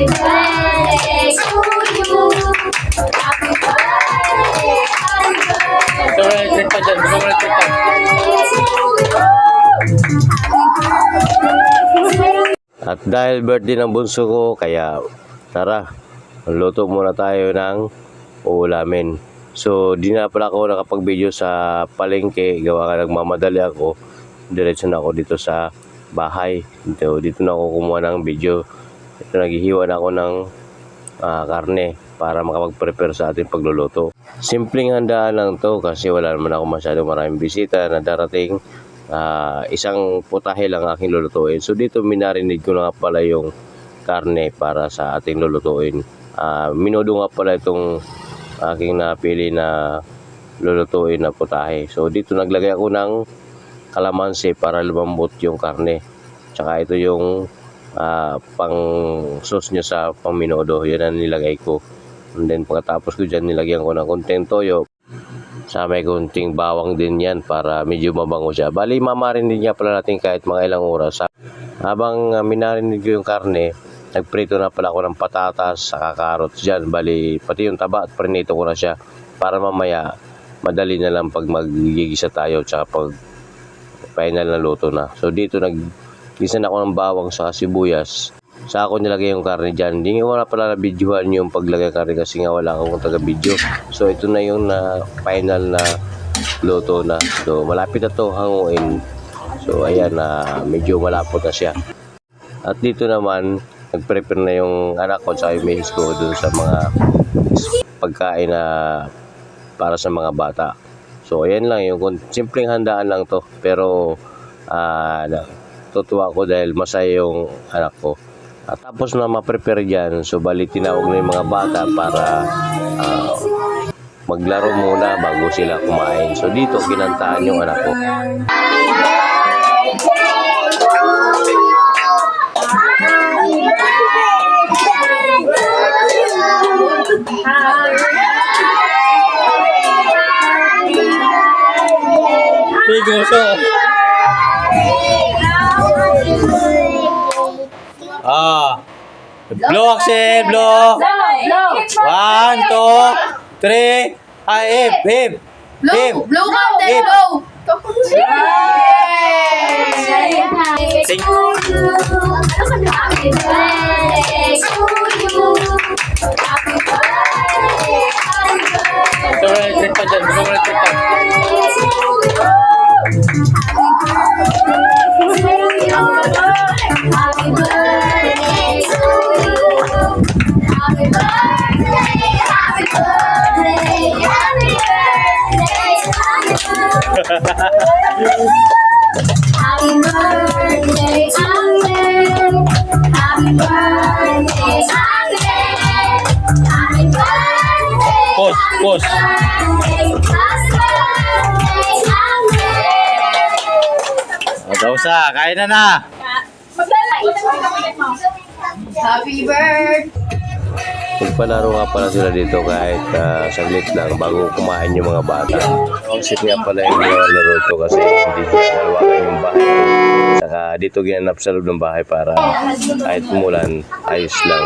birthday to you. Happy birthday, happy birthday. Gusto mo na trip pa dyan. Gusto mo na trip pa. At dahil birthday ng bunso ko, kaya tara, luto muna tayo ng uulamin. So, di na pala ako nakapag-video sa palengke. Gawa ka nagmamadali ako. Diretso na ako dito sa bahay. Dito na ako kumuha ng video. Ito, naghihiwa na ako ng karne para makapag-prepare sa ating pagluluto. Simpleng handaan lang to kasi wala naman ako masyadong maraming bisita na darating. Isang putahe lang aking lulutuin. So dito minarinid ko na nga pala yung karne para sa ating lulutuin. Minudo nga pala itong aking napili na lulutuin na putahe. So dito naglagay ako ng kalamansi para lumambot yung karne. Tsaka ito yung pang sauce nyo sa pang minudo. Yan ang nilagay ko. And then pagkatapos ko dyan nilagyan ko ng konting toyo. Sa may kunting bawang din yan para medyo mabango siya. Bali, mamarinid niya pala natin kahit mga ilang oras. Habang minarinid ko yung karne, nagprito na pala ako ng patatas, saka carrots dyan. Bali, pati yung taba at prinito ko na siya para mamaya madali na lang pag magigisa tayo tsaka pag final na luto na. So dito naggisan ako ng bawang sa sibuyas. Sa ako nilagay yung karne dyan. Hindi ko na pala na-videohan yung paglagay karne kasi nga wala akong taga-video. So ito na yung final na luto na. So malapit na to hanguin. So ayan na medyo malapot na siya. At dito naman nag-prepare na yung anak ko sa misis ko dun sa mga pagkain na para sa mga bata. So ayan lang yung simpleng handaan lang to. Pero tutuwa ko dahil masaya yung anak ko. At tapos na ma-prepare dyan, so bali tinawag na yung mga bata para maglaro muna bago sila kumain. So dito kinantahan yung anak ko. Bigoso. Blow, Axel, blow. 1, 2, 3. Hip, hip. Hip. Blow ka, then blow. Sing. Happy birthday to you. Happy birthday, happy birthday. Gusto mo na trip pa dyan. Gusto mo na trip pa. Happy birthday to you. Happy birthday, happy birthday, happy birthday, happy birthday. Happy birthday, Angel. Happy birthday, Angel. Happy birthday. Pause, pause. Happy birthday, Angel. Dausa, kain na. Happy birthday. Magpalaro nga pala sila dito kahit saglit lang bago kumain yung mga bata. Concept nga pala yung laro ito kasi hindi nalawakan yung bahay. Saka dito ginanap sa loob ng bahay para kahit umulan, ayos lang.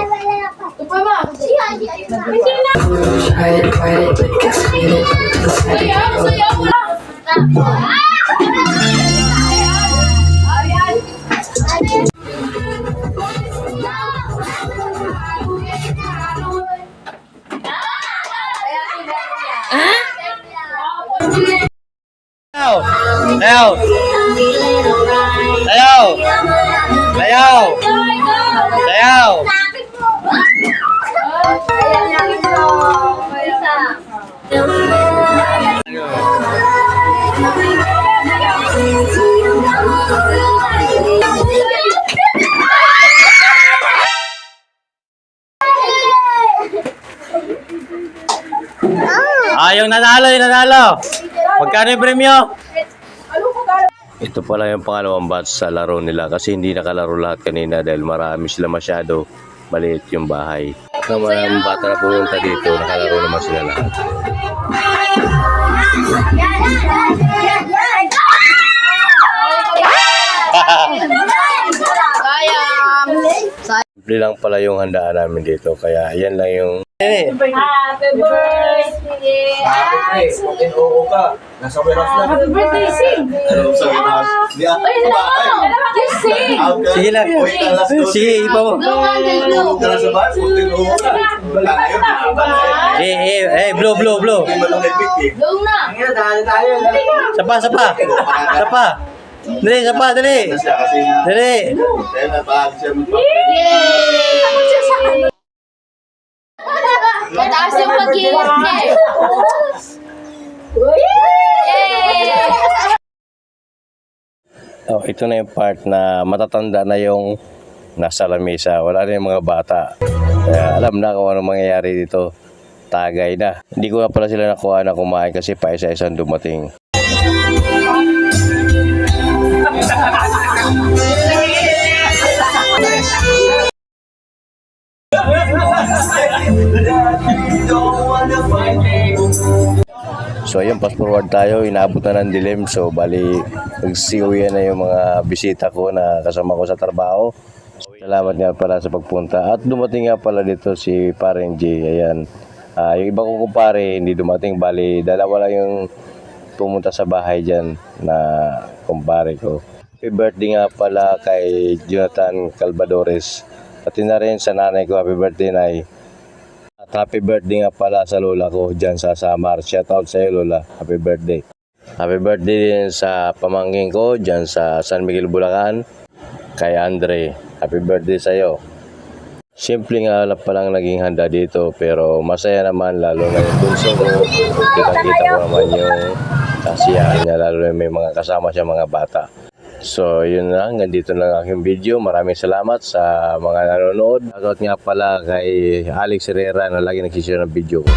Layaw! Layaw! Layaw! Layaw! Yung nanalo, yung nanalo. Magkano yung premyo? Ito pala yung pangalawang batch sa laro nila kasi hindi nakalaro lahat kanina dahil marami sila masyado. Maliit yung bahay. Na maraming bata na pumunta dito, nakalaro naman sila lahat. Simple lang pala yung handaan namin dito. Kaya yan lang yung... Happy birthday! Oo ka. Nasa warehouse lang. Happy birthday, sing! Ano sa warehouse? Di ako. Ay, just sing! Sige lang. Sige, ipa mo. Go, Uncle, go! Tulog ka na sa bahay. Putin oo ka. Wala kayo. Blow. Hindi mo lang nagpik eh. Go na! Sapa. Dali. Kasi nga. Dali. Kaya na bahan siya Yay! Mataas yung pag-iingat niya eh. Yay! Oh, ito na yung part na matatanda na yung nasa lamesa. Wala na yung mga bata. Kaya alam na kung ano mangyayari dito. Tagay na. Hindi ko na pala sila nakuha na kumain kasi pa isa-isang dumating. So ayun, fast forward tayo, inaabot na ng dilim. So bali, nagsiuwi na yung mga bisita ko na kasama ko sa trabaho. Salamat nga pala sa pagpunta. At dumating nga pala dito si Pareng G. Ayan. Yung iba kong kumpare, hindi dumating. Bali, dalawa lang yung pumunta sa bahay dyan na kumpare ko. Happy birthday nga pala kay Jonathan Calvadores. Pati na rin sa nanay ko, happy birthday, Nay. At happy birthday nga pala sa lola ko dyan sa Samar. Shoutout sa iyo, Lola. Happy birthday. Happy birthday din sa pamangkin ko dyan sa San Miguel, Bulacan. Kay Andre. Happy birthday sa iyo. Simple nga lang palang naging handa dito pero masaya naman lalo na yung bunso ko. Kita-kita ko naman yung kasiyahan niya lalo na may mga kasama siya mga bata. So yun na, hanggang dito na ang aking video. Maraming salamat sa mga nanonood. Shoutout nga pala kay Alex Herrera na lagi nagsishare ng video ko.